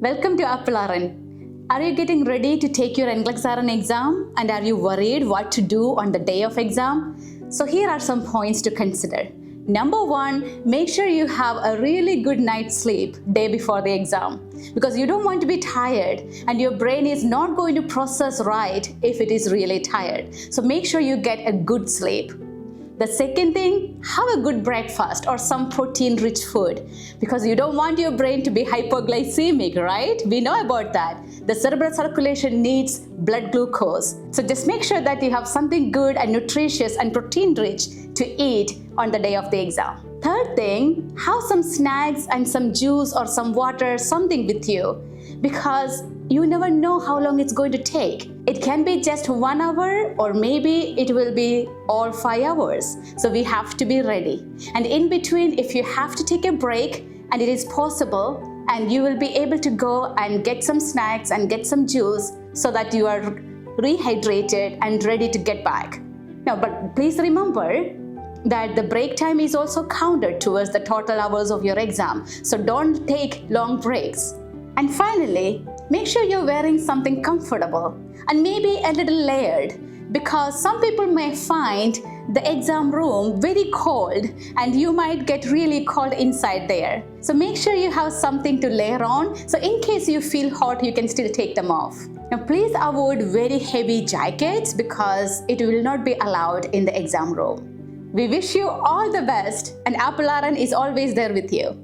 Welcome to AppleRN. Are you getting ready to take your NCLEX RN exam and are you worried what to do on the day of exam? So here are some points to consider. Number one, make sure you have a really good night's sleep day before the exam because you don't want to be tired and your brain is not going to process right if it is really tired. So make sure you get a good sleep. The second thing, have a good breakfast or some protein-rich food because you don't want your brain to be hypoglycemic, right? We know about that. The cerebral circulation needs blood glucose. So just make sure that you have something good and nutritious and protein-rich to eat on the day of the exam. Third thing, have some snacks and some juice or some water, something with you because you never know how long it's going to take. It can be just 1 hour or maybe it will be all 5 hours. So we have to be ready. And in between, if you have to take a break and it is possible, and you will be able to go and get some snacks and get some juice so that you are rehydrated and ready to get back. Now, but please remember that the break time is also counted towards the total hours of your exam. So don't take long breaks. And finally, make sure you're wearing something comfortable and maybe a little layered because some people may find the exam room very cold and you might get really cold inside there. So make sure you have something to layer on so in case you feel hot, you can still take them off. Now please avoid very heavy jackets because it will not be allowed in the exam room. We wish you all the best and AppleRN is always there with you.